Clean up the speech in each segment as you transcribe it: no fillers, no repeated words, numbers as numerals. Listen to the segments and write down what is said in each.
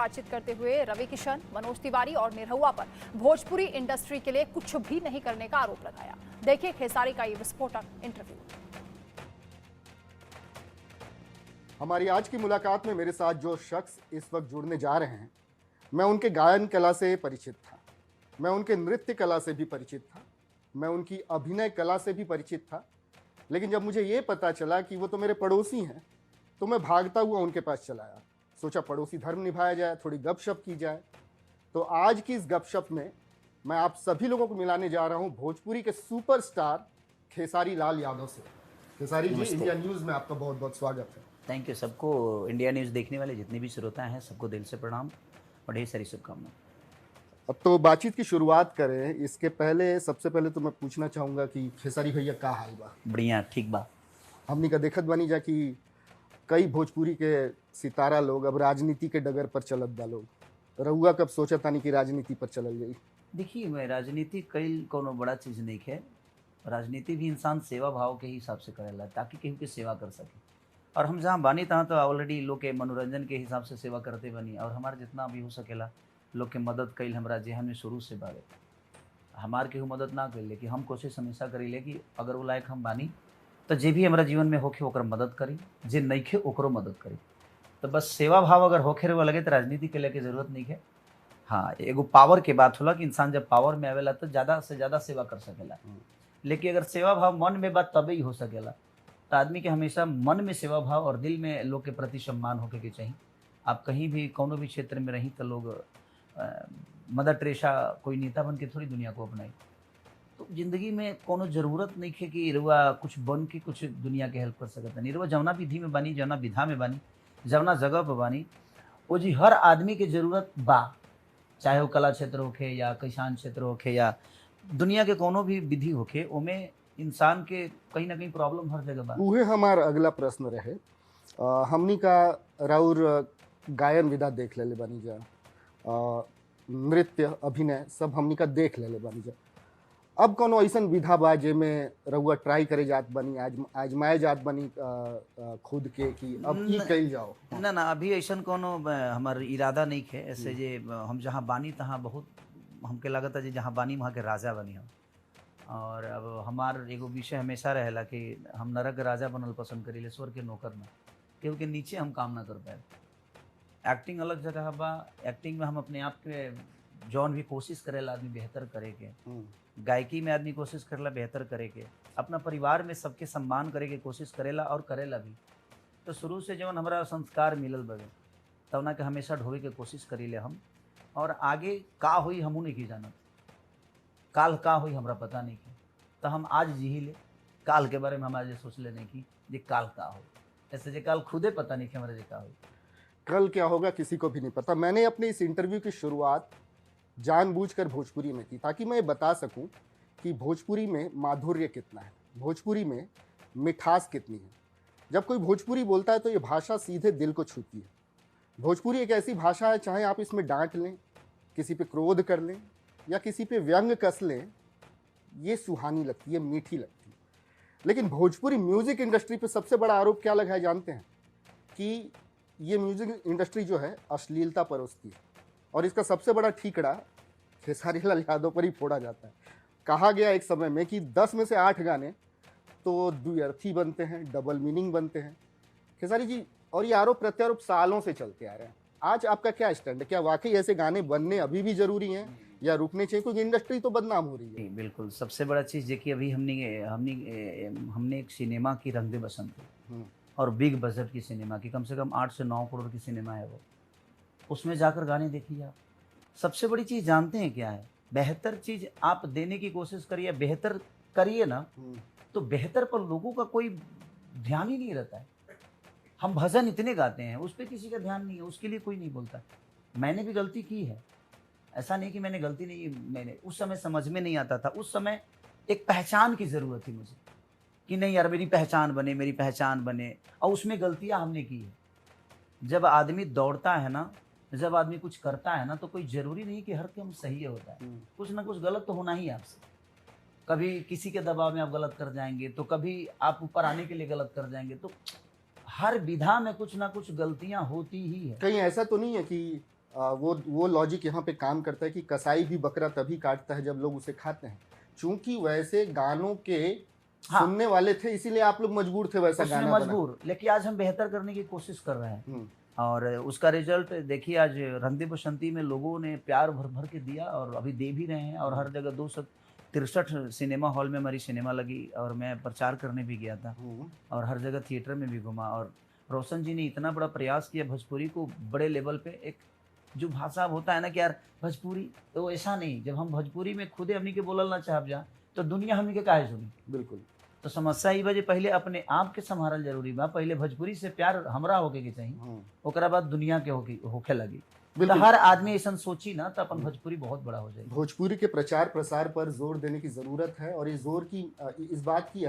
बातचीत करते हुए रवि किशन, मनोज तिवारी और निरहुआ पर भोजपुरी इंडस्ट्री के लिए कुछ भी नहीं करने का आरोप लगाया। देखिए खेसारी का ये विस्फोटक इंटरव्यू। हमारी आज की मुलाकात में मेरे साथ जो शख्स इस वक्त जुड़ने जा रहे हैं, मैं उनके गायन कला से परिचित था, मैं उनके नृत्य कला से भी परिचित था, मैं उनकी अभिनय कला से भी परिचित था। लेकिन जब मुझे ये पता चला कि वो तो मेरे पड़ोसी हैं, तो मैं भागता हुआ उनके पास चला आया। सोचा पड़ोसी धर्म निभाया जाए, थोड़ी गपशप की जाए। तो आज की इस गपशप में मैं आप सभी लोगों को मिलाने जा रहा हूँ भोजपुरी के सुपरस्टार खेसारी लाल यादव से। खेसारी जी, इंडिया न्यूज़ में आपका बहुत बहुत स्वागत है। Thank you. सबको इंडिया न्यूज़ देखने वाले जितने भी श्रोता हैं सबको दिल से प्रणाम और ढेर सारी शुभकामनाएं। अब तो बातचीत की शुरुआत करें। इसके पहले सबसे पहले तो मैं पूछना चाहूँगा कि खेसारी भैया का हाल बा? बढ़िया, ठीक बा। हमनी का देखत बानी जा कि कई भोजपुरी के सितारा लोग अब राजनीति के डगर पर चलत बा लोग। रहुआ कब सोचा तानी कि राजनीति पर चलल गई? देखिए, मैं राजनीति कई कोनो बड़ा चीज़ नहीं है। राजनीति भी इंसान सेवा भाव के हिसाब से करेला ताकि केहू के सेवा कर सके। और हम जहाँ बानी तहाँ तो ऑलरेडी लोग के मनोरंजन के हिसाब से सेवा करते बनी और हमारे जितना भी हो सकेला लोग के मदद कईल हमरा जेहन में शुरू से बावे। हमार केहू मदद ना करी, लेकिन हम कोशिश हमेशा करीले कि अगर वो लायक हम बानी तो जे भी हमारा जीवन में होखे ओकर मदद करी, जे नइखे ओकरो मदद करी। तो बस सेवा भाव अगर होखे रहे लगे तो राजनीति के लिए जरूरत नहीं है। हाँ, एगो पावर के बात होला कि इंसान जब पावर में आवेला तो ज़्यादा से ज़्यादा सेवा कर सकेला। लेकिन अगर सेवा भाव मन में बात तबे ही हो सकेला। तो आदमी के हमेशा मन में सेवा भाव और दिल में लोग के प्रति सम्मान होके के चाहिए। आप कहीं भी कोनो भी क्षेत्र में रही तो लोग मदर टेरेसा कोई नेता बन के थोड़ी दुनिया को अपनाई। तो जिंदगी में कोनो जरूरत नहीं है कि रुआ कुछ बन के कुछ दुनिया के हेल्प कर सकता नहीं। रुआ जवना विधि में बानी, जवना विधा में बानी, जवना जगह पर बानी, वो जी हर आदमी के जरूरत बा। चाहे वो कला क्षेत्र होखे या किसान क्षेत्र होखे या दुनिया के कोनो भी विधि होखे, ओमे इंसान के कहीं ना कहीं प्रॉब्लम हर जगह बा। उहे हमारा अगला प्रश्न रहे। हमनी का राउर गायन विधा देख लेले बानी जा, नृत्य अभिनय सब हमनी का देख लेले बानी जा। अब कोनो ऐसन विधा बा जेमे रउआ ट्राई करे जात बनी, आजमाए जात बनी खुद के कि अब ई कइल जाओ? ना ना, अभी ऐसा कोनो हमार इरादा नहीं है। ऐसे जे हम जहाँ बानी तहाँ बहुत हमके लगता है जहाँ बानी वहाँ के राजा बनी हम। और अब हमार एगो विषय हमेशा रहेला कि हम नरक के राजा बनल पसंद करी, स्वर्ग के नौकर ना, क्योंकि नीचे हम काम ना कर पाए। एक्टिंग अलग जगह बा। एक्टिंग में हम अपने आप के जौन भी कोशिश करेला आदमी बेहतर करे के, गायकी में आदमी कोशिश करेला बेहतर करे के, अपना परिवार में सबके सम्मान करे के कोशिश करेला और करेला भी। तो शुरू से जौन हमारा संस्कार मिलल बगे तवना के हमेशा ढोवे के कोशिश करीले हम। और आगे का हुई हमू नहीं की जानत, काल का हुई हमरा पता नहीं की। तो हम आज जी ले, काल के बारे में हम आज सोच ले नहीं की जे काल का हो। ऐसे जे काल खुदे पता नहीं कि हमारे जे का हुई। कल क्या होगा किसी को भी नहीं पता। मैंने अपने इस इंटरव्यू की शुरुआत जानबूझकर भोजपुरी में की ताकि मैं बता सकूं कि भोजपुरी में माधुर्य कितना है, भोजपुरी में मिठास कितनी है। जब कोई भोजपुरी बोलता है तो ये भाषा सीधे दिल को छूती है। भोजपुरी एक ऐसी भाषा है, चाहे आप इसमें डांट लें, किसी पे क्रोध कर लें या किसी पे व्यंग कस लें, ये सुहानी लगती है, मीठी लगती है। लेकिन भोजपुरी म्यूज़िक इंडस्ट्री पे सबसे बड़ा आरोप क्या लगा है जानते हैं? कि ये म्यूज़िक इंडस्ट्री जो है अश्लीलता परोसती है और इसका सबसे बड़ा ठीकरा खेसारी लाल यादव पर ही फोड़ा जाता है। कहा गया एक समय में कि 10 में से 8 गाने तो द्व्यर्थी बनते हैं, डबल मीनिंग बनते हैं। खेसारी जी, और ये आरोप प्रत्यारोप सालों से चलते आ रहे हैं। आज आपका क्या स्टैंड है? क्या वाकई ऐसे गाने बनने अभी भी जरूरी हैं या रुकने चाहिए, क्योंकि इंडस्ट्री तो बदनाम हो रही है? बिल्कुल। सबसे बड़ा चीज़ देखिए, अभी हमने एक सिनेमा की रंग दे बसंत है और बिग बजट की सिनेमा की, कम से कम 8 से 9 करोड़ की सिनेमा है वो। उसमें जाकर गाने देखिए आप। सबसे बड़ी चीज़ जानते हैं क्या है? बेहतर चीज़ आप देने की कोशिश करिए, बेहतर करिए ना, तो बेहतर पर लोगों का कोई ध्यान ही नहीं रहता है। हम भजन इतने गाते हैं, उस पर किसी का ध्यान नहीं है, उसके लिए कोई नहीं बोलता। मैंने भी गलती की है, ऐसा नहीं कि मैंने गलती नहीं, मैंने उस समय समझ में नहीं आता था। उस समय एक पहचान की ज़रूरत थी मुझे कि नहीं यार मेरी पहचान बने, मेरी पहचान बने, और उसमें गलतियाँ हमने की है। जब आदमी दौड़ता है ना, जब आदमी कुछ करता है ना, तो कोई ज़रूरी नहीं कि हर काम सही होता है। कुछ ना कुछ गलत तो होना ही है आपसे। कभी किसी के दबाव में आप गलत कर जाएंगे, तो कभी आप ऊपर आने के लिए गलत कर जाएंगे। तो हर विधा में कुछ ना कुछ गलतियां होती ही है। कहीं ऐसा तो नहीं है कि वो लॉजिक यहाँ पे काम करता है कि कसाई भी बकरा तभी काटता है जब लोग उसे खाते हैं। चूंकि वैसे गानों के हाँ। सुनने वाले थे, इसीलिए आप लोग मजबूर थे वैसा उसमें गाना बना। मजबूर, लेकिन आज हम बेहतर करने की कोशिश कर रहे हैं हम्म, और उसका रिजल्ट देखिए। आज रंग दे बसंती में लोगों ने प्यार भर भर के दिया और अभी दे भी रहे हैं, और हर जगह 263 सिनेमा हॉल में हमारी सिनेमा लगी और मैं प्रचार करने भी गया था और हर जगह थिएटर में भी घुमा। और रोशन जी ने इतना बड़ा प्रयास किया भोजपुरी को बड़े लेवल पे, एक जो भाषा अब होता है ना कि यार भोजपुरी, तो ऐसा नहीं। जब हम भोजपुरी में खुदे हमनी के बोलल ना चाहब जा तो दुनिया हमनी के काहे सुनी। बिल्कुल। तो समस्या ई बा जे पहले अपने आप के संभालल जरूरी बा। पहले भोजपुरी से प्यार हमरा होके के चाहिए, ओकरा बाद दुनिया के होके लगी। तो बिल्कुल। हर आदमी ऐसा सोची ना तो अपन भोजपुरी बहुत बड़ा हो जाएगी। भोजपुरी के प्रचार प्रसार पर जोर देने की ज़रूरत है, और इस जोर की इस बात की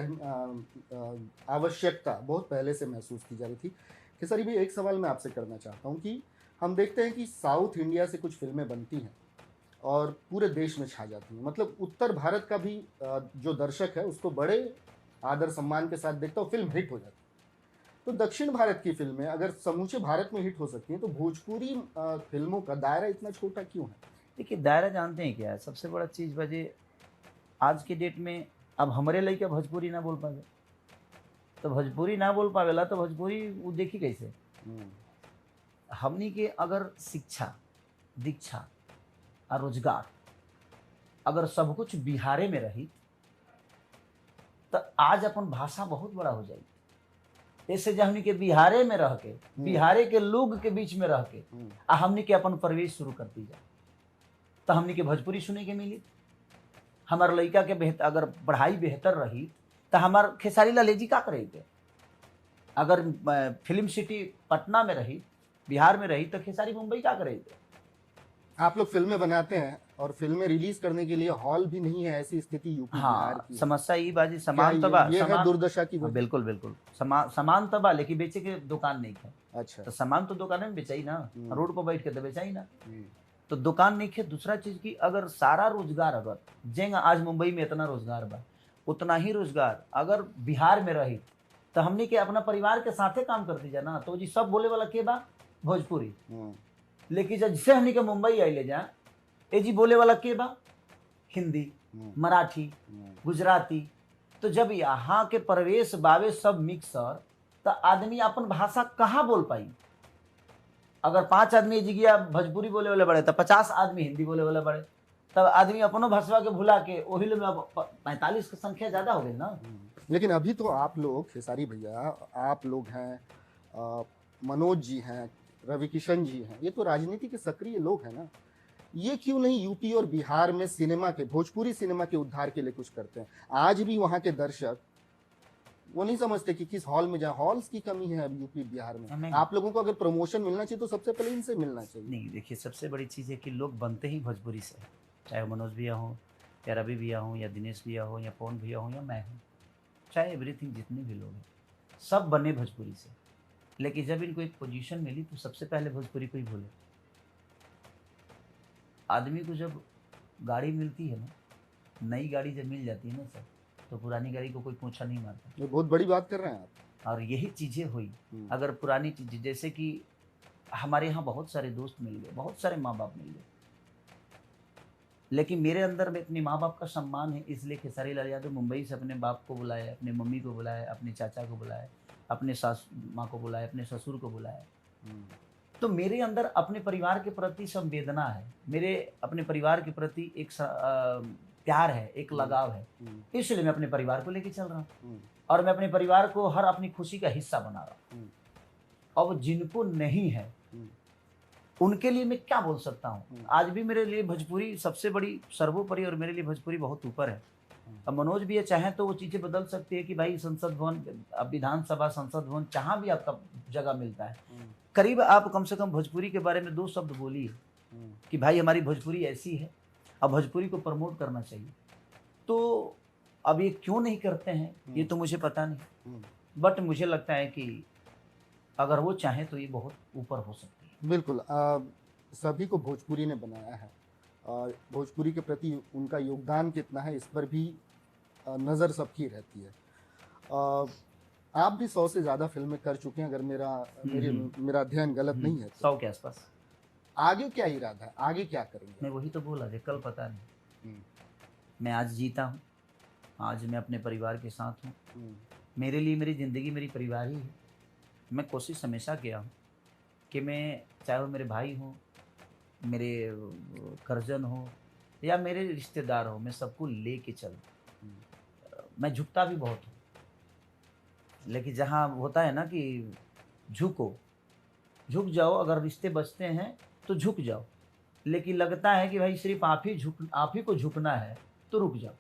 आवश्यकता बहुत पहले से महसूस की जा रही थी। खेसारी भी, एक सवाल मैं आपसे करना चाहता हूँ कि हम देखते हैं कि साउथ इंडिया से कुछ फिल्में बनती हैं और पूरे देश में छा जाती हैं। मतलब उत्तर भारत का भी जो दर्शक है उसको बड़े आदर सम्मान के साथ देखता है, फिल्म हिट हो जाती है। तो दक्षिण भारत की फिल्में अगर समूचे भारत में हिट हो सकती हैं, तो भोजपुरी फिल्मों का दायरा इतना छोटा क्यों है? देखिए दायरा जानते हैं क्या है, सबसे बड़ा चीज़ बजे आज के डेट में अब हमारे लड़के भोजपुरी ना बोल पावे, तो भोजपुरी ना बोल पावेला तो भोजपुरी वो देखी कैसे। हमनी के अगर शिक्षा, दीक्षा और रोजगार अगर सब कुछ बिहारे में रही तो आज अपन भाषा बहुत बड़ा हो जाएगी। ऐसे जो हमनी के बिहारे में रह के, बिहारे के लोग के बीच में रह के आ हमनी के अपन प्रवेश शुरू कर दी जाए तो हमनी के भोजपुरी सुने के मिली। हमार लड़का के बेहतर अगर पढ़ाई बेहतर रही तो हमार खेसारी लाल जी का करेंगे। अगर फिल्म सिटी पटना में रही, बिहार में रही, तो खेसारी मुंबई का करेंगे। आप लोग फिल्में बनाते हैं और फिल्में रिलीज करने के लिए हॉल भी नहीं है, ऐसी स्थिति यूपी बिहार हाँ, की है। समस्या ये बाजी क्या समान तबा, ये है दुर्दशा की वजह? बिल्कुल बिल्कुल समान तबा, लेकिन बेचे के दुकान नहीं है। अच्छा। तो सामान तो दुकान में बेचाई ना, रोड पर बैठ के तो बेचाई ना। हम्म, तो दुकान नहीं है। दूसरा चीज की अगर सारा रोजगार अगर जेंगा आज मुंबई में इतना रोजगार बा, उतना ही रोजगार अगर बिहार में रही तो हमने के अपना परिवार के साथे काम कर दीजा ना। तो जी सब बोले वाला के बा भोजपुरी, लेकिन जैसे हमने के मुंबई आई ले जा ए जी बोले वाला के बा हिंदी, मराठी, गुजराती। तो जब यहाँ के प्रवेश बावे सब मिक्सर तो आदमी अपन भाषा कहाँ बोल पाई। अगर 5 आदमी जिगिया भोजपुरी बोले वाले बड़े तो 50 आदमी हिंदी बोले वाले बड़े, तब आदमी अपनो भाषा के भुला के वही में 45 की संख्या ज्यादा हो गई ना। लेकिन अभी तो आप लोग, खेसारी भैया, आप लोग हैं, मनोज जी हैं, रवि किशन जी हैं, ये तो राजनीति के सक्रिय लोग हैं ना। ये क्यों नहीं यूपी और बिहार में सिनेमा के, भोजपुरी सिनेमा के उद्धार के लिए कुछ करते हैं? आज भी वहाँ के दर्शक वो नहीं समझते कि किस हॉल में जाए। हॉल्स की कमी है अब यूपी बिहार में। आप लोगों को अगर प्रमोशन मिलना चाहिए तो सबसे पहले इनसे मिलना चाहिए। नहीं, देखिए सबसे बड़ी चीज़ है कि लोग बनते ही भोजपुरी से, चाहे मनोज भैया हो या रवि भैया हो या दिनेश भैया हो या पवन भैया हो या मैं हूँ, चाहे एवरीथिंग जितने भी लोग हैं, सब बने भोजपुरी से। लेकिन जब इनको एक पोजीशन मिली तो सबसे पहले भोजपुरी को ही भूले। आदमी को जब गाड़ी मिलती है ना, नई गाड़ी जब मिल जाती है ना सर, तो पुरानी गाड़ी को कोई पूछा नहीं मारता। ये बहुत बड़ी बात कर रहे हैं आप। और यही चीज़ें हुई। अगर पुरानी चीज़ जैसे कि हमारे यहाँ बहुत सारे दोस्त मिल गए, बहुत सारे माँ बाप मिल गए, लेकिन मेरे अंदर में अपने माँ बाप का सम्मान है, इसलिए खेसारी लाल यादव मुंबई से अपने बाप को बुलाया, अपने मम्मी को बुलाया, अपने चाचा को बुलाया, अपने सास माँ को बुलाया, अपने ससुर को बुलाया। तो मेरे अंदर अपने परिवार के प्रति संवेदना है, मेरे अपने परिवार के प्रति एक प्यार है, एक लगाव है, इसलिए मैं अपने परिवार को लेके चल रहा हूँ और मैं अपने परिवार को हर अपनी खुशी का हिस्सा बना रहा हूँ। अब जिनको नहीं है उनके लिए मैं क्या बोल सकता हूँ। आज भी मेरे लिए भोजपुरी सबसे बड़ी सर्वोपरि और मेरे लिए भोजपुरी बहुत ऊपर है। अब मनोज भी ये चाहे तो वो चीज़ें बदल सकती है कि भाई संसद भवन, अब विधानसभा, संसद भवन, जहाँ भी आपका जगह मिलता है, करीब आप कम से कम भोजपुरी के बारे में 2 शब्द बोलिए कि भाई हमारी भोजपुरी ऐसी है, अब भोजपुरी को प्रमोट करना चाहिए। तो अब ये क्यों नहीं करते हैं ये तो मुझे पता नहीं, बट मुझे लगता है कि अगर वो चाहें तो ये बहुत ऊपर हो सकती है। बिल्कुल। सभी को भोजपुरी ने बनाया है और भोजपुरी के प्रति उनका योगदान कितना है इस पर भी नज़र सबकी रहती है। आप भी 100 से ज़्यादा फिल्में कर चुके हैं, अगर मेरा अध्ययन गलत नहीं है तो। 100 के आसपास। आगे क्या इरादा है, आगे क्या करेंगे? मैं वही तो बोला, कल पता नहीं। हम्म, मैं आज जीता हूँ, आज मैं अपने परिवार के साथ हूँ। हम्म, मेरे लिए मेरी ज़िंदगी मेरी परिवार ही है। मैं कोशिश हमेशा किया हूँ कि मैं, चाहे वो मेरे भाई हों, मेरे करजन हो या मेरे रिश्तेदार हो, मैं सबको लेके चलूं। मैं झुकता भी बहुत हूँ, लेकिन जहाँ होता है ना कि झुको, झुक जाओ, अगर रिश्ते बचते हैं तो झुक जाओ, लेकिन लगता है कि भाई सिर्फ आप ही को झुकना है तो रुक जाओ।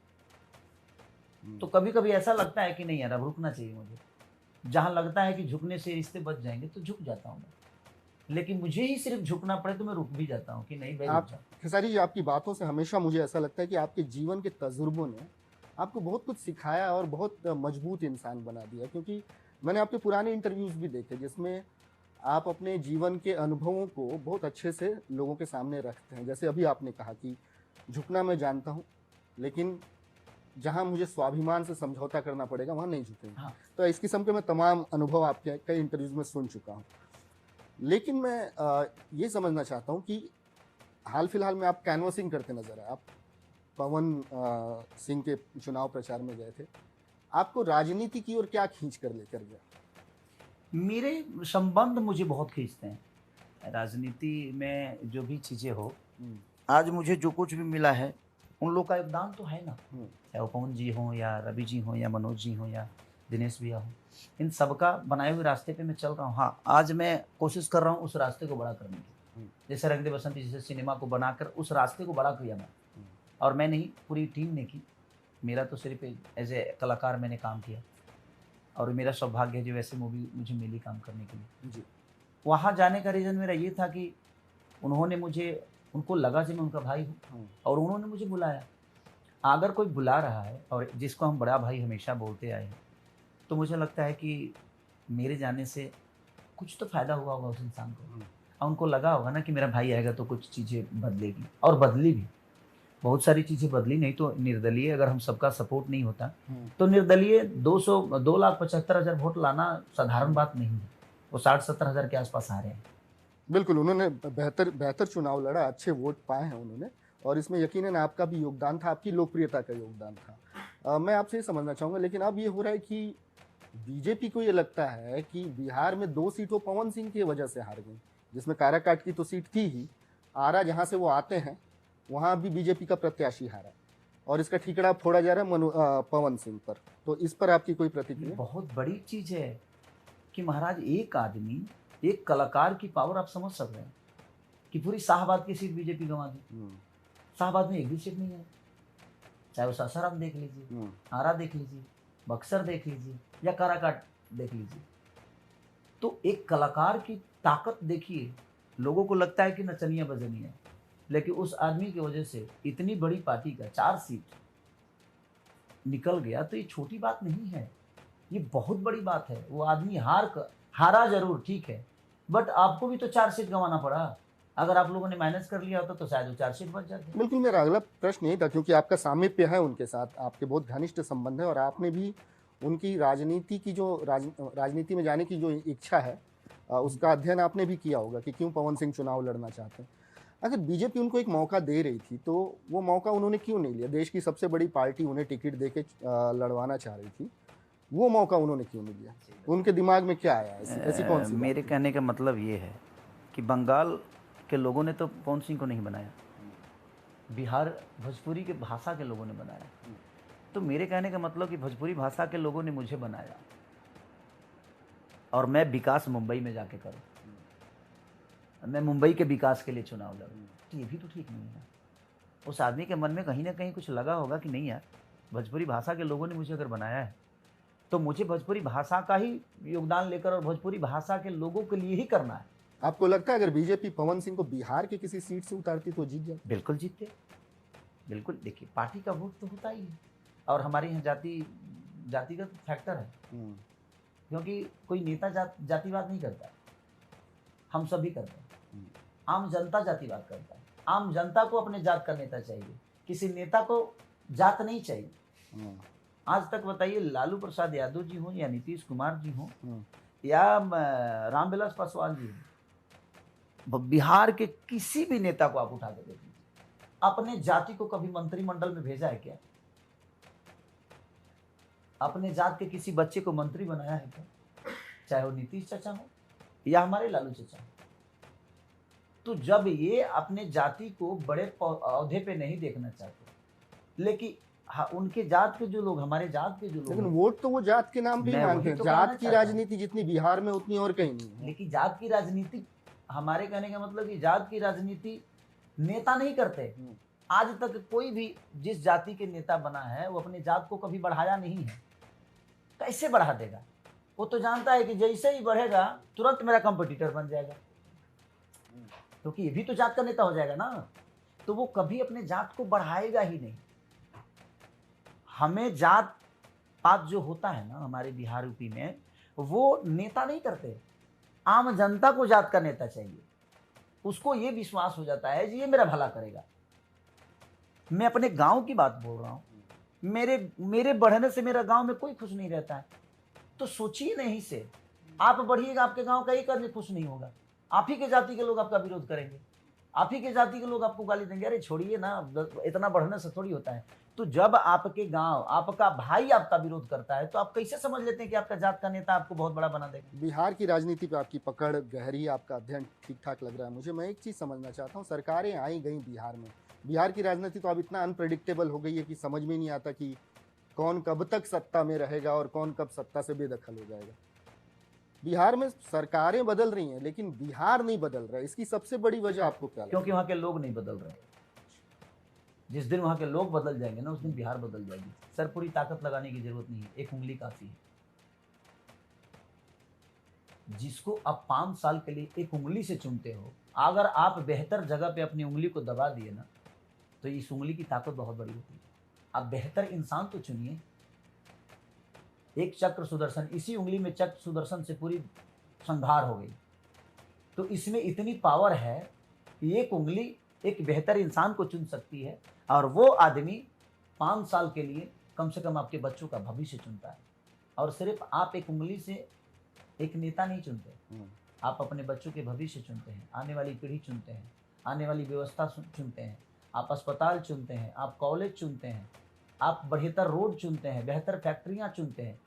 तो कभी कभी ऐसा लगता है कि नहीं यार, अब रुकना चाहिए मुझे। जहाँ लगता है कि झुकने से रिश्ते बच जाएंगे तो झुक जाता हूँ मैं, लेकिन मुझे ही सिर्फ झुकना पड़े तो मैं रुक भी जाता हूँ कि नहीं भाई, रुक आप जाओ। खेसारी जी, आपकी बातों से हमेशा मुझे ऐसा लगता है कि आपके जीवन के तजुर्बों ने आपको बहुत कुछ सिखाया और बहुत मजबूत इंसान बना दिया, क्योंकि मैंने आपके पुराने इंटरव्यूज भी देखे जिसमें आप अपने जीवन के अनुभवों को बहुत अच्छे से लोगों के सामने रखते हैं। जैसे अभी आपने कहा कि झुकना मैं जानता हूँ, लेकिन जहाँ मुझे स्वाभिमान से समझौता करना पड़ेगा वहाँ नहीं झुकेंगे। हाँ। तो इस किस्म के मैं तमाम अनुभव आपके कई इंटरव्यूज में सुन चुका हूँ। लेकिन मैं ये समझना चाहता हूँ कि हाल फिलहाल में आप कैनवसिंग करते नजर आए। आप पवन सिंह के चुनाव प्रचार में गए थे। आपको राजनीति की ओर क्या खींच कर लेकर गया? मेरे संबंध मुझे बहुत खींचते हैं। राजनीति में जो भी चीज़ें हो, आज मुझे जो कुछ भी मिला है उन लोग का योगदान तो है ना। चाहे वो पवन जी हों या रवि जी हों या मनोज जी हों या दिनेश भैया हों, इन सबका बनाए हुए रास्ते पे मैं चल रहा हूँ। हाँ, आज मैं कोशिश कर रहा हूँ उस रास्ते को बड़ा करने की। जैसे रंग दे बसंती जैसे सिनेमा को बनाकर उस रास्ते को बड़ा किया मैं, और मैं नहीं, पूरी टीम ने की। मेरा तो सिर्फ एज ए कलाकार मैंने काम किया, और मेरा सौभाग्य है जो वैसे मूवी मुझे मिली काम करने के लिए। जी। वहाँ जाने का रीज़न मेरा ये था कि उन्होंने मुझे, उनको लगा कि मैं उनका भाई हूँ और उन्होंने मुझे बुलाया। अगर कोई बुला रहा है और जिसको हम बड़ा भाई हमेशा बोलते आए हैं, तो मुझे लगता है कि मेरे जाने से कुछ तो फ़ायदा हुआ होगा उस इंसान को, और उनको लगा होगा ना कि मेरा भाई आएगा तो कुछ चीज़ें बदलेगी, और बदली भी। बहुत सारी चीज़ें बदली, नहीं तो निर्दलीय अगर हम सबका सपोर्ट नहीं होता तो निर्दलीय 2,75,000 वोट लाना साधारण बात नहीं है। वो 60-70 हज़ार के आसपास आ रहे हैं। बिल्कुल, उन्होंने बेहतर बेहतर चुनाव लड़ा, अच्छे वोट पाए हैं उन्होंने, और इसमें यकीनन आपका भी योगदान था, आपकी लोकप्रियता का योगदान था। मैं आपसे ये समझना चाहूँगा, लेकिन अब ये हो रहा है कि बीजेपी को ये लगता है कि बिहार में 2 सीट वो पवन सिंह की वजह से हार गई, जिसमें काराकाट की तो सीट थी ही, आरा जहाँ से वो आते हैं वहाँ भी बीजेपी का प्रत्याशी हारा, और इसका ठीकरा फोड़ा जा रहा है पवन सिंह पर। तो इस पर आपकी कोई ये प्रतिक्रिया? बहुत बड़ी चीज़ है कि महाराज, एक आदमी, एक कलाकार की पावर आप समझ सकते हैं कि पूरी शाहबाद की सीट बीजेपी गंवा दी। शाहबाद में एक भी सीट नहीं है, चाहे वो सासाराम देख लीजिए, आरा देख लीजिए, बक्सर देख लीजिए या काराकाट देख लीजिए। तो एक कलाकार की ताकत देखिए। लोगों को लगता है कि नचनिया बजनिया है, लेकिन उस आदमी की वजह से इतनी बड़ी पार्टी का 4 सीट निकल गया, तो ये छोटी बात नहीं है, ये बहुत बड़ी बात है। वो आदमी हारा जरूर, ठीक है, बट आपको भी तो 4 सीट गंवाना पड़ा। अगर आप लोगों ने माइनस कर लिया होता तो शायद वो 4 सीट बच जाते। बिल्कुल, मेरा अगला प्रश्न यही था, क्योंकि आपका सामीप्य है उनके साथ, आपके बहुत घनिष्ठ संबंध है, और आपने भी उनकी राजनीति की जो राजनीति में जाने की जो इच्छा है, उसका अध्ययन आपने भी किया होगा कि क्यों पवन सिंह चुनाव लड़ना चाहते हैं। अगर बीजेपी उनको एक मौका दे रही थी तो वो मौका उन्होंने क्यों नहीं लिया? देश की सबसे बड़ी पार्टी उन्हें टिकट दे के लड़वाना चाह रही थी, वो मौका उन्होंने क्यों नहीं लिया? उनके दिमाग में क्या आया? ऐसी कौन सी बात मेरे थी? कहने का मतलब ये है कि बंगाल के लोगों ने तो पवन सिंह को नहीं बनाया, बिहार भोजपुरी के भाषा के लोगों ने बनाया। तो मेरे कहने का मतलब कि भोजपुरी भाषा के लोगों ने मुझे बनाया, और मैं विकास मुंबई में जाके करूँ, मैं मुंबई के विकास के लिए चुनाव लड़ूँ, तो ये भी तो ठीक नहीं है। उस आदमी के मन में कहीं ना कहीं कुछ लगा होगा कि नहीं यार, भोजपुरी भाषा के लोगों ने मुझे अगर बनाया है तो मुझे भोजपुरी भाषा का ही योगदान लेकर और भोजपुरी भाषा के लोगों के लिए ही करना है। आपको लगता है अगर बीजेपी पवन सिंह को बिहार के किसी सीट से उतारती तो जीत जाती? बिल्कुल जीतते, बिल्कुल। देखिए, पार्टी का वोट तो होता ही है, और हमारे यहाँ जातिगत फैक्टर है, क्योंकि कोई नेता जातिवाद नहीं करता, हम सभी करते हैं। आम जनता जातिवाद करता है। आम जनता को अपने जात का नेता चाहिए, किसी नेता को जात नहीं चाहिए। आज तक बताइए, लालू प्रसाद यादव जी हों या नीतीश कुमार जी हों या रामविलास पासवान जी हों, बिहार के किसी भी नेता को आप उठा के देख लीजिए, अपने जाति को कभी मंत्रिमंडल में भेजा है क्या? अपने जात के किसी बच्चे को मंत्री बनाया है क्या? चाहे वो नीतीश चाचा हो या हमारे लालू चाचा हो। तो जब ये अपने जाति को बड़े औहदे पे नहीं देखना चाहते, लेकिन हाँ, उनके जात के जो लोग, हमारे जात के जो लोग लेकिन हैं, वोट तो वो जात के नाम पे ही मैं मांगते वही हैं। तो जात कहना की चाहता हूं। राजनीति जितनी बिहार में उतनी और कहीं नहीं है। लेकिन जात की राजनीति, हमारे कहने का मतलब कि जात की राजनीति नेता नहीं करते। आज तक कोई भी जिस जाति के नेता बना है वो अपने जात को कभी बढ़ाया नहीं है। कैसे बढ़ा देगा? वो तो जानता है कि जैसे ही बढ़ेगा तुरंत मेरा कंपटीटर बन जाएगा, क्योंकि ये भी तो जात का नेता हो जाएगा ना। तो वो कभी अपने जात को बढ़ाएगा ही नहीं। हमें जात पात जो होता है ना हमारे बिहार यूपी में, वो नेता नहीं करते। आम जनता को जात का नेता चाहिए। उसको ये विश्वास हो जाता है कि ये मेरा भला करेगा। मैं अपने गांव की बात बोल रहा हूं। मेरे बढ़ने से मेरा गांव में कोई खुश नहीं रहता है। तो सोचिए नहीं से, आप बढ़िएगा, आपके गांव का एक आदमी खुश नहीं होगा। आप ही के जाति के लोग आपका विरोध करेंगे, आप ही के जाति के लोग आपको गाली देंगे। अरे छोड़िए ना, इतना बढ़ने से थोड़ी होता है। तो जब आपके गांव, आपका भाई आपका विरोध करता है तो आप कैसे समझ लेते हैं कि आपका जात का नेता आपको बहुत बड़ा बना देगा? बिहार की राजनीति पे आपकी पकड़ गहरी, आपका अध्ययन ठीक ठाक लग रहा है मुझे। मैं एक चीज़ समझना चाहता हूँ, सरकारें आई गई बिहार में, बिहार की राजनीति तो अब इतना अनप्रेडिक्टेबल हो गई है कि समझ में नहीं आता कि कौन कब तक सत्ता में रहेगा और कौन कब सत्ता से बेदखल हो जाएगा। बिहार में सरकारें बदल रही हैं लेकिन बिहार नहीं बदल रहा है। इसकी सबसे बड़ी वजह आपको क्या लगता है? क्योंकि वहां के लोग नहीं बदल रहे। जिस दिन वहां के लोग बदल जाएंगे ना, उस दिन बिहार बदल जाएगी। सर, पूरी ताकत लगाने की जरूरत नहीं है, एक उंगली काफी है। जिसको आप 5 साल के लिए एक उंगली से चुनते हो, अगर आप बेहतर जगह पे अपनी उंगली को दबा दिए ना, तो इस उंगली की ताकत बहुत बड़ी होती है। आप बेहतर इंसान तो चुनिए। एक चक्र सुदर्शन, इसी उंगली में चक्र सुदर्शन से पूरी संहार हो गई। तो इसमें इतनी पावर है कि एक उंगली एक बेहतर इंसान को चुन सकती है, और वो आदमी 5 साल के लिए कम से कम आपके बच्चों का भविष्य चुनता है। और सिर्फ आप एक उंगली से एक नेता नहीं चुनते, आप अपने बच्चों के भविष्य चुनते हैं, आने वाली पीढ़ी चुनते हैं, आने वाली व्यवस्था चुनते हैं, आप अस्पताल चुनते हैं, आप कॉलेज चुनते हैं, आप बेहतर रोड चुनते हैं, बेहतर फैक्ट्रियां चुनते हैं,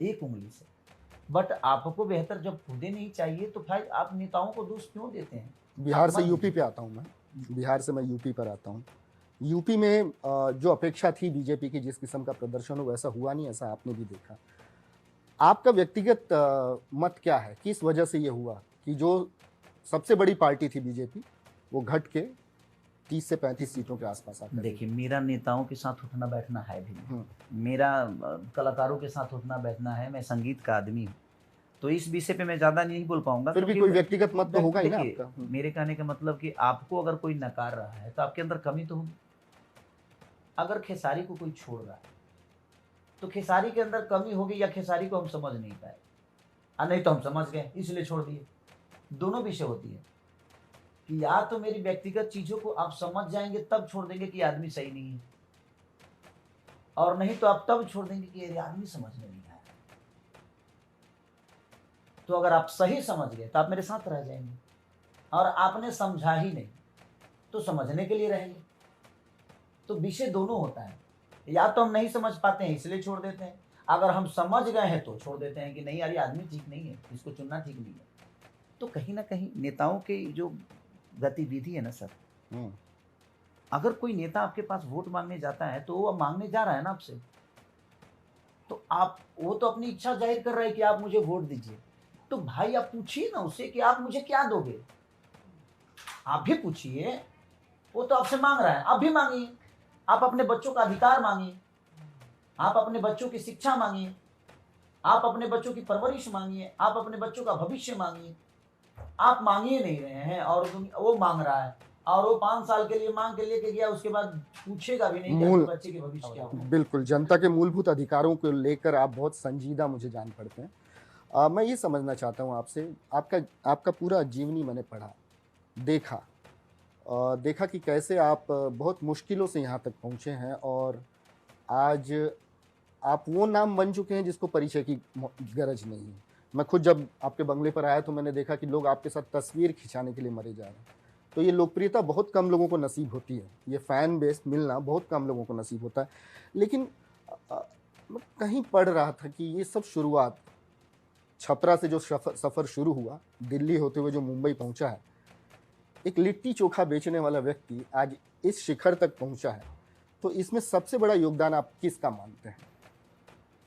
एक उंगली से। बट आपको बेहतर जब खुदे नहीं चाहिए तो भाई आप नेताओं को दोष क्यों देते हैं? बिहार से यूपी पे आता हूँ मैं, बिहार से मैं यूपी पर आता हूँ। यूपी में जो अपेक्षा थी बीजेपी की, जिस किस्म का प्रदर्शन हो वैसा हुआ नहीं, ऐसा आपने भी देखा। आपका व्यक्तिगत मत क्या है, किस वजह से ये हुआ कि जो सबसे बड़ी पार्टी थी बीजेपी वो घट के 30 से 35 सीटों के आसपास आता है? देखिए, मेरा नेताओं के साथ उठना बैठना है भी नहीं, मेरा कलाकारों के साथ उठना बैठना है। मैं संगीत का आदमी हूँ, तो इस विषय पे मैं ज़्यादा नहीं बोल पाऊंगा। फिर भी क्योंकि कोई व्यक्तिगत मत तो होगा ही ना देखिए, आपका। मेरे कहने का मतलब कि आपको अगर कोई नकार रहा है तो आपके अंदर कमी तो होगी। अगर खेसारी को कोई छोड़ रहा है तो खेसारी के अंदर कमी होगी, या खेसारी को हम समझ नहीं पाए, नहीं तो हम समझ गए इसलिए छोड़ दिए। दोनों विषय होती है कि या तो मेरी व्यक्तिगत चीजों को आप समझ जाएंगे तब छोड़ देंगे कि आदमी सही नहीं है, और नहीं तो आप तब छोड़ देंगे कि ये आदमी समझ में नहीं आया। तो अगर आप सही समझ गए तो आप मेरे साथ रह जाएंगे, और आपने समझा ही नहीं तो समझने के लिए रहेंगे। तो विषय दोनों होता है, या तो हम नहीं समझ पाते हैं इसलिए छोड़ देते हैं, अगर हम समझ गए हैं तो छोड़ देते हैं कि नहीं यार ये आदमी ठीक नहीं है, इसको चुनना ठीक नहीं है। तो कहीं ना कहीं नेताओं की जो गतिविधि है ना सर, अगर कोई नेता आपके पास वोट मांगने जाता है तो वो मांगने जा रहा है ना आपसे, तो आप, वो तो अपनी इच्छा जाहिर कर रहा है कि आप मुझे वोट दीजिए। तो भाई आप पूछिए ना उससे कि आप मुझे क्या दोगे, आप भी पूछिए। वो तो आपसे मांग रहा है, आप भी मांगिए। आप अपने बच्चों का अधिकार मांगिए, आप अपने बच्चों की शिक्षा मांगिए, आप अपने बच्चों की परवरिश मांगिए, आप अपने बच्चों का भविष्य मांगिए। आप मांगिए नहीं रहे हैं और वो मांग रहा है, और वो 5 साल के लिए मांग के लेके गया, उसके बाद पूछेगा भी नहीं कि आपके बच्चे के भविष्य क्या होगा। बिल्कुल, जनता के मूलभूत अधिकारों को लेकर आप बहुत संजीदा मुझे जान पड़ते हैं। मैं ये समझना चाहता हूँ आपसे, आपका पूरा जीवनी मैंने पढ़ा, देखा कि कैसे आप बहुत मुश्किलों से यहाँ तक पहुँचे हैं, और आज आप वो नाम बन चुके हैं जिसको परिचय की गरज नहीं है। मैं खुद जब आपके बंगले पर आया तो मैंने देखा कि लोग आपके साथ तस्वीर खिंचाने के लिए मरे जा रहे हैं। तो ये लोकप्रियता बहुत कम लोगों को नसीब होती है, ये फ़ैन बेस मिलना बहुत कम लोगों को नसीब होता है। लेकिन मैं कहीं पढ़ रहा था कि ये सब शुरुआत छपरा से जो सफ़र शुरू हुआ, दिल्ली होते हुए जो मुंबई पहुंचा है, एक लिट्टी चोखा बेचने वाला व्यक्ति आज इस शिखर तक पहुंचा है। तो इसमें सबसे बड़ा योगदान आप किसका मानते हैं?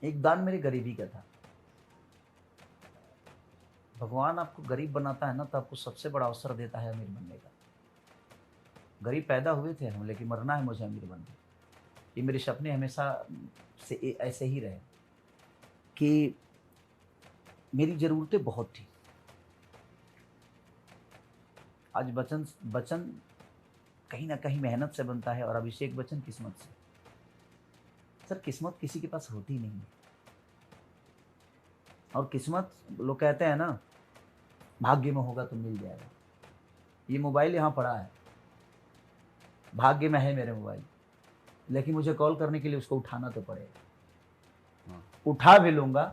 एक दान मेरी गरीबी का था। भगवान आपको गरीब बनाता है ना, तो आपको सबसे बड़ा अवसर देता है अमीर बनने का। गरीब पैदा हुए थे हम, लेकिन मरना है मुझे अमीर बनने। ये मेरे सपने हमेशा से ऐसे ही रहे कि मेरी ज़रूरतें बहुत थी। आज बचन बचन कहीं ना कहीं मेहनत से बनता है और अभिषेक बच्चन किस्मत से। सर, किस्मत किसी के पास होती नहीं है। और किस्मत, लोग कहते हैं ना, भाग्य में होगा तो मिल जाएगा। ये मोबाइल यहाँ पड़ा है, भाग्य में है मेरे मोबाइल, लेकिन मुझे कॉल करने के लिए उसको उठाना तो पड़ेगा। उठा भी लूँगा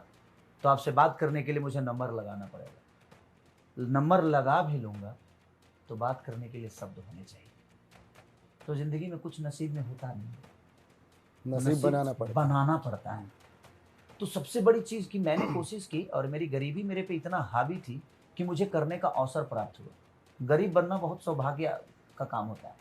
तो आपसे बात करने के लिए मुझे नंबर लगाना पड़ेगा। नंबर लगा भी लूँगा तो बात करने के लिए शब्द होने चाहिए। तो ज़िंदगी में कुछ नसीब में होता नहीं है, नसीब बनाना पड़ता है। तो सबसे बड़ी चीज़ कि मैंने कोशिश की, और मेरी गरीबी मेरे पे इतना हावी थी कि मुझे करने का अवसर प्राप्त हुआ। गरीब बनना बहुत सौभाग्य का काम होता है,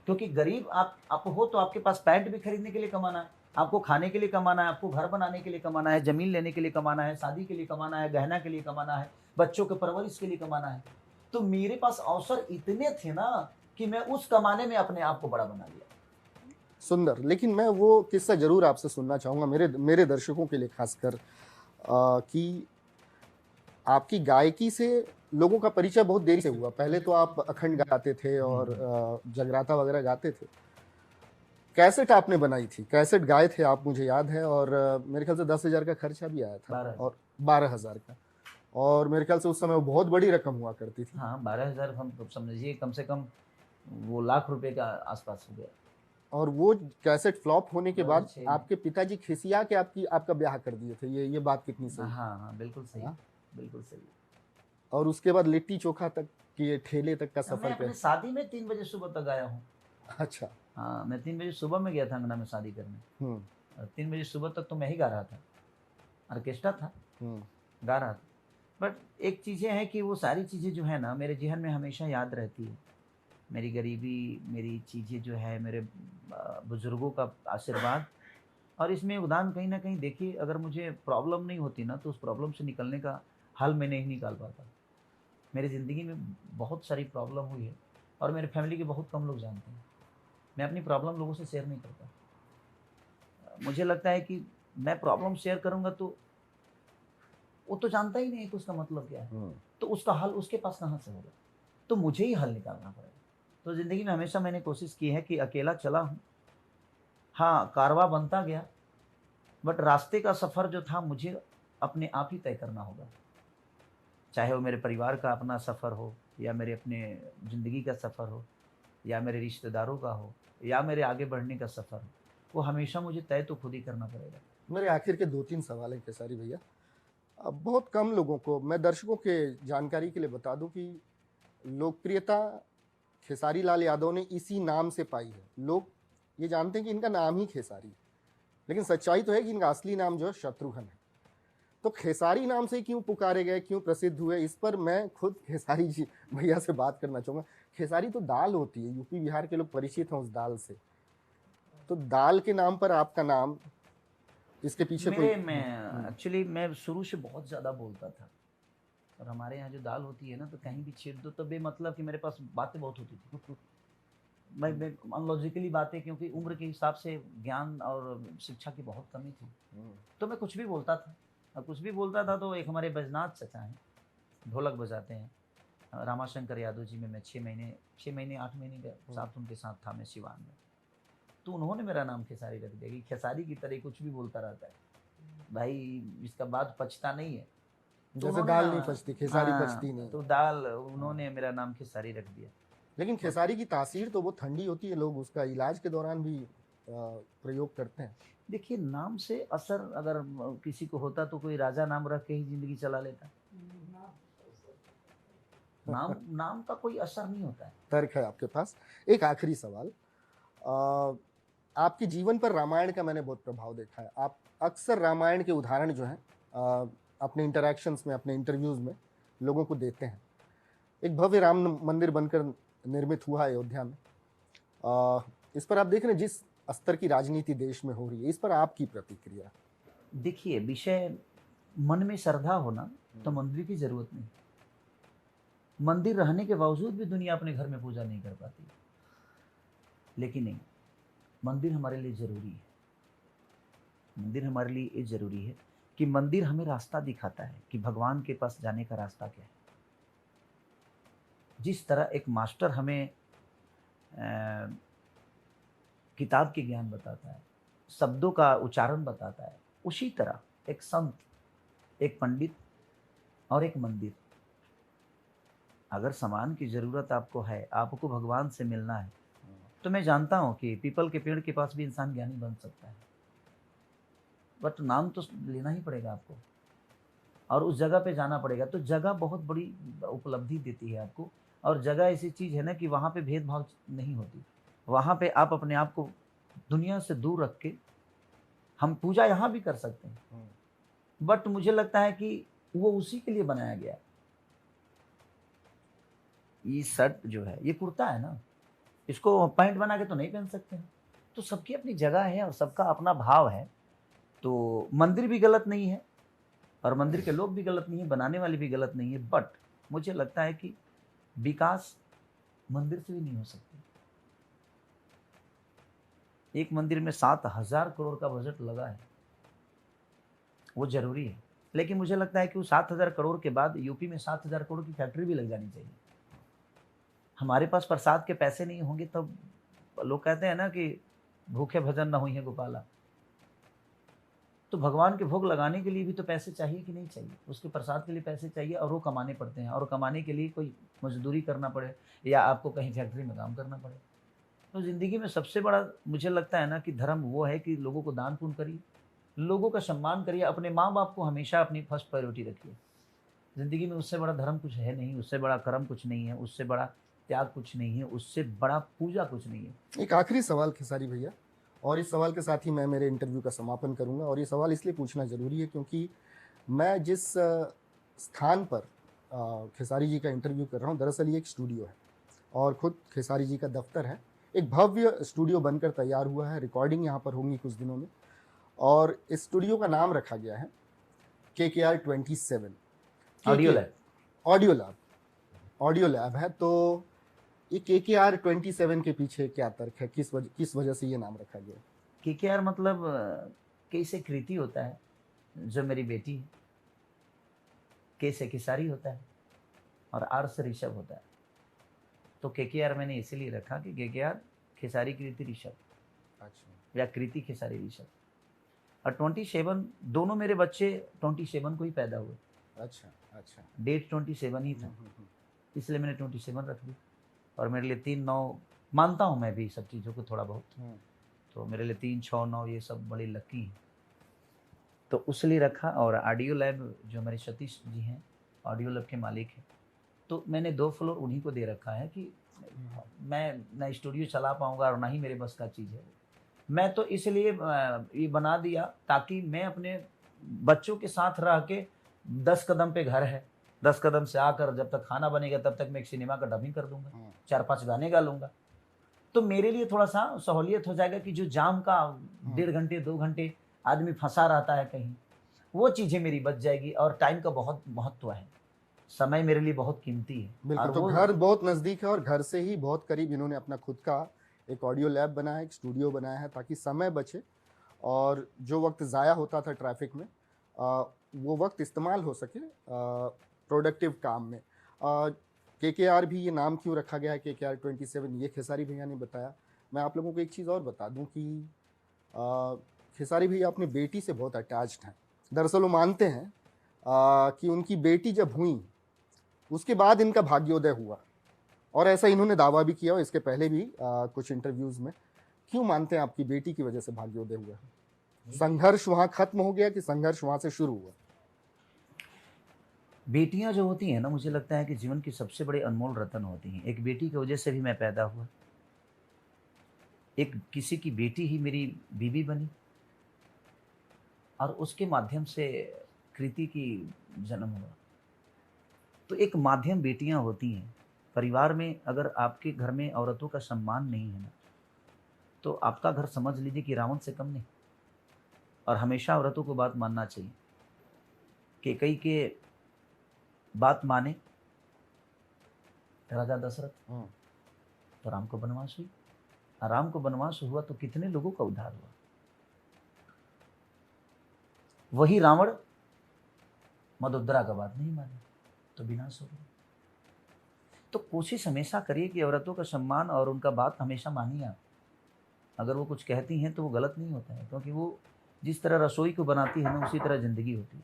क्योंकि गरीब आप हो तो आपके पास पैंट भी खरीदने के लिए कमाना है, आपको खाने के लिए कमाना है, आपको घर बनाने के लिए कमाना है, ज़मीन लेने के लिए कमाना है, शादी के लिए कमाना है, गहना के लिए कमाना है, बच्चों के परवरिश के लिए कमाना है। तो मेरे पास अवसर इतने थे ना कि मैं उस कमाने में अपने आप को बड़ा बना लिया। सुंदर। लेकिन मैं वो किस्सा ज़रूर आपसे सुनना चाहूँगा, मेरे दर्शकों के लिए खासकर, कि आपकी गायकी से लोगों का परिचय बहुत देरी से हुआ। पहले तो आप अखंड गाते थे और जगराता वगैरह गाते थे। कैसेट आपने बनाई थी, कैसेट गाए थे आप, मुझे याद है, और मेरे ख्याल से 10,000 का खर्चा भी आया था, 12,000। और 12,000 का, और मेरे ख्याल से उस समय वो बहुत बड़ी रकम हुआ करती थी। हाँ, 12,000 हम तो समझिए कम से कम वो लाख रुपए का आसपास हो गया। और वो कैसेट फ्लॉप होने के बाद 2006 में। आपके पिताजी खिसिया के आपका ब्याह कर दिए थे। ये बात कितनी सही? हाँ हाँ, बिल्कुल सही। हाँ? बिल्कुल सही। और उसके बाद लिट्टी चोखा तक की ठेले तक का मैं सफर अपनी कैसे? शादी में 3 बजे सुबह तक आया हूँ। अच्छा। हाँ, मैं 3 बजे सुबह में गया था अंगना में शादी करने, और 3 बजे सुबह तक तो मैं ही गा रहा था। ऑर्केस्ट्रा था, गा रहा था। बट एक चीज़ें हैं कि वो सारी चीज़ें जो है ना, मेरे ज़हन में हमेशा याद रहती है। मेरी गरीबी, मेरी चीज़ें जो है, मेरे बुज़ुर्गों का आशीर्वाद, और इसमें योगदान कहीं न कहीं देखिए, अगर मुझे प्रॉब्लम नहीं होती ना, तो उस प्रॉब्लम से निकलने का हल मैं नहीं निकाल पाता। मेरी ज़िंदगी में बहुत सारी प्रॉब्लम हुई है, और मेरे फैमिली के बहुत कम लोग जानते हैं। मैं अपनी प्रॉब्लम लोगों से शेयर नहीं करता। मुझे लगता है कि मैं प्रॉब्लम शेयर करूँगा तो वो तो जानता ही नहीं है कि उसका मतलब क्या है, तो उसका हल उसके पास कहाँ से होगा? तो मुझे ही हल निकालना पड़ेगा। तो ज़िंदगी में हमेशा मैंने कोशिश की है कि अकेला चला हूँ। हाँ, कारवां बनता गया, बट रास्ते का सफ़र जो था मुझे अपने आप ही तय करना होगा। चाहे वो मेरे परिवार का अपना सफ़र हो, या मेरे अपने ज़िंदगी का सफ़र हो, या मेरे रिश्तेदारों का हो, या मेरे आगे बढ़ने का सफ़र हो, वो हमेशा मुझे तय तो खुद ही करना पड़ेगा। मेरे आखिर के 2-3 सवाल हैं खेसारी भैया। अब बहुत कम लोगों को, मैं दर्शकों के जानकारी के लिए बता दूं कि लोकप्रियता खेसारी लाल यादव ने इसी नाम से पाई है। लोग ये जानते हैं कि इनका नाम ही खेसारी है, लेकिन सच्चाई तो है कि इनका असली नाम जो है शत्रुघ्न है। तो खेसारी नाम से क्यों पुकारे गए, क्यों प्रसिद्ध हुए, इस पर मैं खुद खेसारी जी भैया से बात करना चाहूँगा। खेसारी तो दाल होती है, यूपी बिहार के लोग परिचित हैं उस दाल से। तो दाल के नाम पर आपका नाम, इसके पीछे कोई? मैं एक्चुअली मैं शुरू से बहुत ज़्यादा बोलता था, और हमारे यहाँ जो दाल होती है ना, तो कहीं भी छेड़ दो तो बेमतलब कि मेरे पास बातें बहुत होती थी। मैं अनलॉजिकली बातें, क्योंकि उम्र के हिसाब से ज्ञान और शिक्षा की बहुत कमी थी, तो मैं कुछ भी बोलता था। और कुछ भी बोलता था तो एक हमारे बैजनाथ चचा हैं, ढोलक बजाते हैं, रामाशंकर यादव जी में मैं 6 महीने 8 महीने के साथ उनके साथ था मैं सिवान में। तो उन्होंने मेरा नाम खेसारी रख दिया कि खेसारी की तरह कुछ भी बोलता रहता है भाई, इसका बात पचता नहीं है। तो जैसे दाल नहीं पचती, खेसारी पचती नहीं। तो दाल, उन्होंने मेरा नाम खेसारी रख दिया। लेकिन खेसारी की तासीर तो वो ठंडी होती है, लोग उसका इलाज के दौरान भी प्रयोग करते हैं? देखिए, नाम से असर अगर किसी को होता तो कोई राजा नाम रख के ही ज़िंदगी चला लेता। नाम नाम का कोई असर नहीं होता है। तर्क है आपके पास। एक आखिरी सवाल, आपके जीवन पर रामायण का मैंने बहुत प्रभाव देखा है। आप अक्सर रामायण के उदाहरण जो हैं अपने इंटरैक्शंस में, अपने इंटरव्यूज़ में लोगों को देते हैं। एक भव्य राम मंदिर बनकर निर्मित हुआ है अयोध्या में। इस पर आप देख रहे हैं जिस स्तर की राजनीति देश में हो रही है, इस पर आपकी प्रतिक्रिया? देखिए, विषय मन में श्रद्धा होना तो मंदिर की ज़रूरत नहीं। मंदिर रहने के बावजूद भी दुनिया अपने घर में पूजा नहीं कर पाती। लेकिन नहीं, मंदिर हमारे लिए ज़रूरी है। मंदिर हमारे लिए ये ज़रूरी है कि मंदिर हमें रास्ता दिखाता है कि भगवान के पास जाने का रास्ता क्या है। जिस तरह एक मास्टर हमें किताब के ज्ञान बताता है, शब्दों का उच्चारण बताता है, उसी तरह एक संत, एक पंडित और एक मंदिर, अगर सामान की ज़रूरत आपको है, आपको भगवान से मिलना है, तो मैं जानता हूँ कि पीपल के पेड़ के पास भी इंसान ज्ञानी बन सकता है। बट नाम तो लेना ही पड़ेगा आपको और उस जगह पे जाना पड़ेगा। तो जगह बहुत बड़ी उपलब्धि देती है आपको, और जगह ऐसी चीज़ है ना कि वहाँ पे भेदभाव नहीं होती। वहाँ पे आप अपने आप को दुनिया से दूर रख के, हम पूजा यहाँ भी कर सकते हैं, बट मुझे लगता है कि वो उसी के लिए बनाया गया है। ये शर्ट जो है, ये कुर्ता है ना, इसको पैंट बना के तो नहीं पहन सकते हैं। तो सबकी अपनी जगह है और सबका अपना भाव है। तो मंदिर भी गलत नहीं है और मंदिर के लोग भी गलत नहीं है, बनाने वाले भी गलत नहीं है, बट मुझे लगता है कि विकास मंदिर से भी नहीं हो सकती। एक मंदिर में 7,000 करोड़ का बजट लगा है, वो जरूरी है, लेकिन मुझे लगता है कि वो 7,000 करोड़ के बाद यूपी में 7,000 करोड़ की फैक्ट्री भी लग जानी चाहिए। हमारे पास प्रसाद के पैसे नहीं होंगे तब लोग कहते हैं ना कि भूखे भजन न हुई है गोपाला। तो भगवान के भोग लगाने के लिए भी तो पैसे चाहिए कि नहीं चाहिए? उसके प्रसाद के लिए पैसे चाहिए और वो कमाने पड़ते हैं, और कमाने के लिए कोई मजदूरी करना पड़े या आपको कहीं फैक्ट्री में काम करना पड़े। तो ज़िंदगी में सबसे बड़ा मुझे लगता है ना कि धर्म वो है कि लोगों को दान पुण्य करिए, लोगों का सम्मान करिए, अपने माँ बाप को हमेशा अपनी फर्स्ट प्रायोरिटी रखिए। ज़िंदगी में उससे बड़ा धर्म कुछ है नहीं, उससे बड़ा कर्म कुछ नहीं है, उससे बड़ा त्याग कुछ नहीं है, उससे बड़ा पूजा कुछ नहीं है। एक आखिरी सवाल खेसारी भैया, और इस सवाल के साथ ही मैं मेरे इंटरव्यू का समापन करूंगा। और ये सवाल इसलिए पूछना ज़रूरी है क्योंकि मैं जिस स्थान पर खेसारी जी का इंटरव्यू कर रहा हूँ, दरअसल ये एक स्टूडियो है और ख़ुद खेसारी जी का दफ्तर है। एक भव्य स्टूडियो बनकर तैयार हुआ है, रिकॉर्डिंग यहाँ पर होंगी कुछ दिनों में, और इस स्टूडियो का नाम रखा गया है KKR 27 audio lab. Audio lab है। तो ये KKR 27 के पीछे क्या तर्क है, किस वजह से ये नाम रखा गया? KKR मतलब के से कृति होता है जो मेरी बेटी है, के से खेसारी होता है और आर से ऋषभ होता है। तो KKR मैंने इसीलिए रखा कि KKR खेसारी कृति ऋषभ, अच्छा, या कृति खेसारी ऋषभ। और 27 दोनों मेरे बच्चे 27 को ही पैदा हुए। अच्छा, डेट 27 ही था, इसलिए मैंने 27 रख दी। और मेरे लिए 3-9 मानता हूँ मैं भी सब चीज़ों को थोड़ा बहुत, तो मेरे लिए 3, 6, 9 ये सब बड़ी लकी हैं, तो उसलिए रखा। और ऑडियो लैब जो हमारे सतीश जी हैं, ऑडियो लैब के मालिक हैं, तो मैंने 2 फ्लोर उन्हीं को दे रखा है कि मैं ना स्टूडियो चला पाऊँगा और ना ही मेरे बस का चीज़ है। मैं तो इसलिए ये बना दिया ताकि मैं अपने बच्चों के साथ रह के 10 कदम पे घर है, 10 कदम से आकर जब तक खाना बनेगा तब तक मैं एक सिनेमा का डबिंग कर दूंगा, 4-5 गाने गा लूँगा। तो मेरे लिए थोड़ा सा सहूलियत हो जाएगा कि जो जाम का 1.5 घंटे 2 घंटे आदमी फंसा रहता है कहीं, वो चीज़ें मेरी बच जाएगी। और टाइम का बहुत महत्व है, समय मेरे लिए बहुत कीमती है। बिल्कुल। तो घर बहुत नज़दीक है और घर से ही बहुत करीब इन्होंने अपना खुद का एक ऑडियो लैब बनाया है, एक स्टूडियो बनाया है, ताकि समय बचे और जो वक्त ज़ाया होता था ट्रैफिक में वो वक्त इस्तेमाल हो सके प्रोडक्टिव काम में। KKR भी ये नाम क्यों रखा गया है KKR 27, ये खेसारी भैया ने बताया। मैं आप लोगों को एक चीज़ और बता दूं कि खेसारी भैया अपनी बेटी से बहुत अटैच्ड हैं। दरअसल वो मानते हैं कि उनकी बेटी जब हुई उसके बाद इनका भाग्योदय हुआ, और ऐसा इन्होंने दावा भी किया, और इसके पहले भी कुछ इंटरव्यूज़ में, क्यों मानते हैं आपकी बेटी की वजह से भाग्योदय हुआ है? संघर्ष वहां खत्म हो गया कि संघर्ष वहां से शुरू हुआ? बेटियां जो होती हैं ना, मुझे लगता है कि जीवन की सबसे बड़ी अनमोल रत्न होती हैं। एक बेटी की वजह से भी मैं पैदा हुआ, एक किसी की बेटी ही मेरी बीवी बनी, और उसके माध्यम से कृति की जन्म हुआ। तो एक माध्यम बेटियां होती हैं। परिवार में अगर आपके घर में औरतों का सम्मान नहीं है ना, तो आपका घर समझ लीजिए कि रावण से कम नहीं। और हमेशा औरतों को बात मानना चाहिए। कि कई के बात माने राजा दशरथ, तो राम को वनवास हुई। राम को वनवास हुआ तो कितने लोगों का उद्धार हुआ। वही रावण मदोदरा का बात नहीं माने तो विनाश हो गया। तो कोशिश हमेशा करिए कि औरतों का सम्मान और उनका बात हमेशा मानिए आप। अगर वो कुछ कहती हैं तो वो गलत नहीं होता है, क्योंकि वो जिस तरह रसोई को बनाती है ना, उसी तरह ज़िंदगी होती है।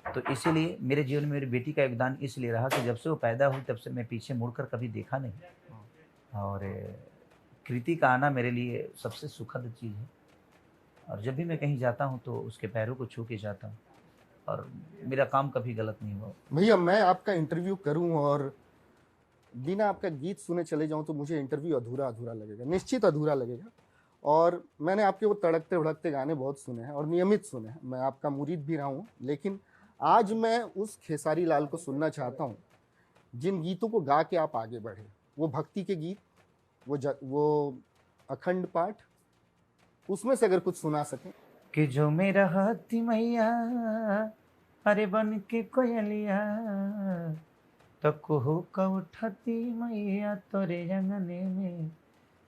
तो इसीलिए मेरे जीवन में मेरी बेटी का योगदान इसलिए रहा कि जब से वो पैदा हुई तब से मैं पीछे मुड़कर कभी देखा नहीं। और कृति का आना मेरे लिए सबसे सुखद चीज़ है। और जब भी मैं कहीं जाता हूँ तो उसके पैरों को छू के जाता हूँ, और मेरा काम कभी गलत नहीं हुआ। भैया, मैं आपका इंटरव्यू करूं और बिना आपका गीत सुने चले जाऊं तो मुझे इंटरव्यू अधूरा अधूरा लगेगा, निश्चित अधूरा लगेगा। और मैंने आपके वो तड़कते भड़कते गाने बहुत सुने हैं और नियमित सुने हैं, मैं आपका मुरीद भी रहा हूँ। लेकिन आज मैं उस खेसारी लाल को सुनना चाहता हूँ जिन गीतों को गा के आप आगे बढ़े। वो भक्ति के गीत, वो अखंड पाठ, उसमें से अगर कुछ सुना सकें। कि जो मेरा हाथी मैया अरे बन के कोयलिया, तो कुहू का उठाती मैया तोरे अंगने में,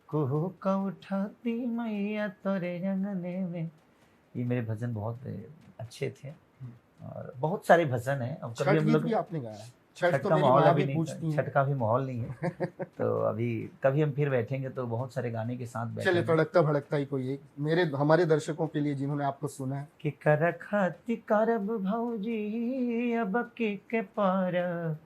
कुहू का उठाती मैया तोरे अंगने में। ये मेरे भजन बहुत अच्छे थे, और बहुत सारे भजन हैं। अब छठ कभी हम गीत लोग भी आपने गाया है? छठ तो का मेरी माहौल माँ अभी भी नहीं, पूछती है। छठ का भी माहौल नहीं है। तो अभी कभी हम फिर बैठेंगे तो बहुत सारे गाने के साथ चले बैठेंगे। तड़कता भड़कता ही कोई एक हमारे दर्शकों के लिए जिन्होंने आपको सुना है। कि कर खाती करब भौजी अब के पार,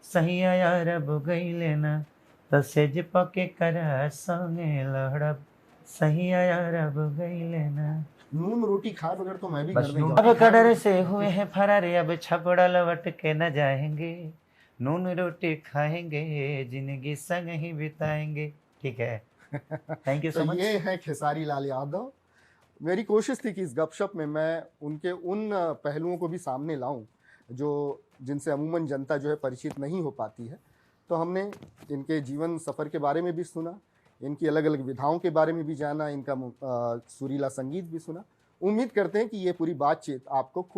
सही अरब गईले न तो सेज पके कर संगे लहड़ब, सही अरब गईले न। नून रोटी खाए बगैर तो मैं भी बस घर में नून जाऊंगा। अब कड़र से हुए हैं फरार, अब छपड़ा लवट के न जाएंगे, नून रोटी खाएंगे जिंदगी संग ही बिताएंगे। ठीक है, थैंक यू तो सो मच। ये है खेसारी लाल यादव। मेरी कोशिश थी कि इस गपशप में मैं उनके उन पहलुओं को भी सामने लाऊं जो जिनसे अमूमन जनता जो है परिचित नहीं हो पाती है। तो हमने इनके जीवन सफ़र के बारे में भी सुना, इनकी अलग अलग विधाओं के बारे में भी जाना, इनका सुरीला संगीत भी सुना। उम्मीद करते हैं कि ये पूरी बातचीत आपको खूब